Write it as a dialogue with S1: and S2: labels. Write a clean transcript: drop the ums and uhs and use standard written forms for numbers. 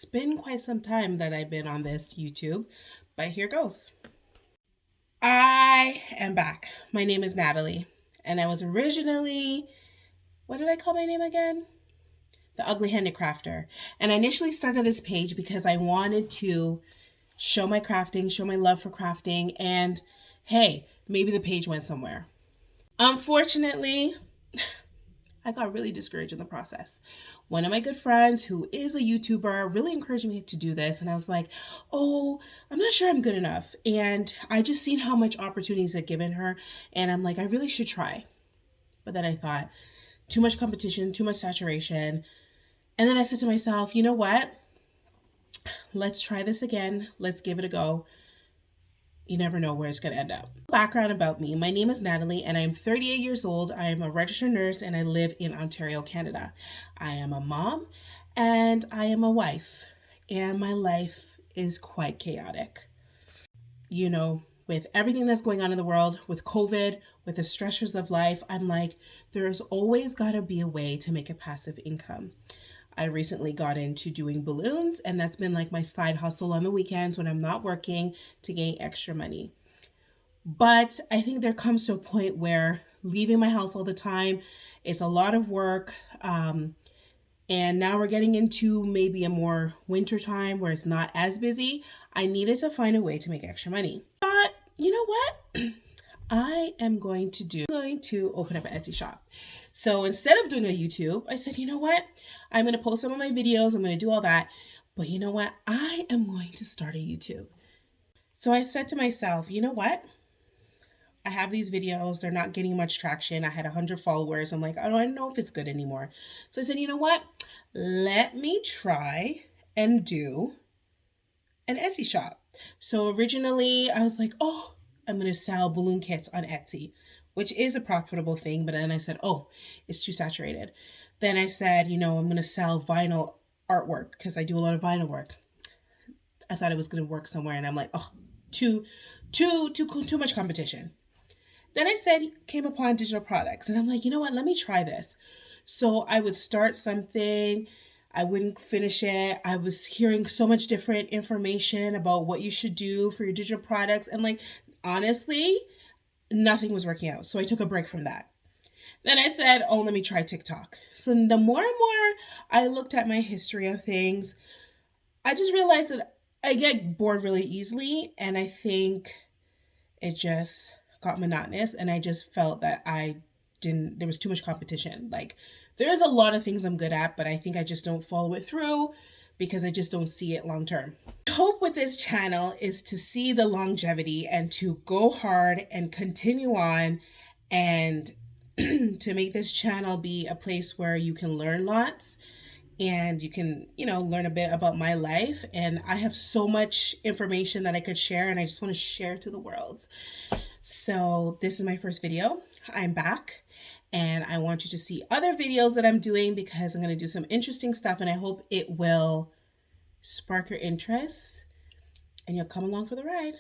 S1: been quite some time that I've been on this YouTube, but here goes. I am back. My name is Natalie, and I was originally, what did I call my name again? The Ugly Handicrafter. And I initially started this page because I wanted to show my crafting, show my love for crafting, and hey, maybe the page went somewhere. Unfortunately, I got really discouraged in the process. One of my good friends who is a YouTuber really encouraged me to do this. And I was like, oh, I'm not sure I'm good enough. And I just seen how much opportunities had given her. And I'm like, I really should try. But then I thought, too much competition, too much saturation. And then I said to myself, you know what? Let's try this again. Let's give it a go. You never know where it's going to end up. Background about me. My name is Natalie and I'm 38 years old. I am a registered nurse and I live in Ontario, Canada. I am a mom and I am a wife, and my life is quite chaotic. You know, with everything that's going on in the world, with COVID, with the stressors of life, I'm like, there's always got to be a way to make a passive income. I recently got into doing balloons, and that's been like my side hustle on the weekends when I'm not working to gain extra money. But I think there comes to a point where leaving my house all the time, it's a lot of work. And now we're getting into maybe a more winter time where it's not as busy. I needed to find a way to make extra money. But you know what? I am going to open up an Etsy shop. So instead of doing a YouTube, I said, you know what? I'm going to post some of my videos. I'm going to do all that. But you know what? I am going to start a YouTube. So I said to myself, you know what? I have these videos. They're not getting much traction. I had 100 followers. I'm like, I don't know if it's good anymore. So I said, you know what? Let me try and do an Etsy shop. So originally I was like, oh, I'm going to sell balloon kits on Etsy, which is a profitable thing. But then I said, oh, it's too saturated. Then I said, you know, I'm going to sell vinyl artwork because I do a lot of vinyl work. I thought it was going to work somewhere. And I'm like, oh, too much competition. Then I said, came upon digital products. And I'm like, you know what? Let me try this. So I would start something. I wouldn't finish it. I was hearing so much different information about what you should do for your digital products. And like, honestly, nothing was working out. So I took a break from that. Then I said, oh, let me try TikTok. So the more and more I looked at my history of things, I just realized that I get bored really easily. And I think it just got monotonous. And I just felt that there was too much competition. Like, there's a lot of things I'm good at, but I think I just don't follow it through because I just don't see it long term. The hope with this channel is to see the longevity and to go hard and continue on, and to make this channel be a place where you can learn lots and you can, learn a bit about my life. And I have so much information that I could share, and I just want to share to the world. So this is my first video. I'm back. And I want you to see other videos that I'm doing because I'm going to do some interesting stuff, and I hope it will spark your interest and you'll come along for the ride.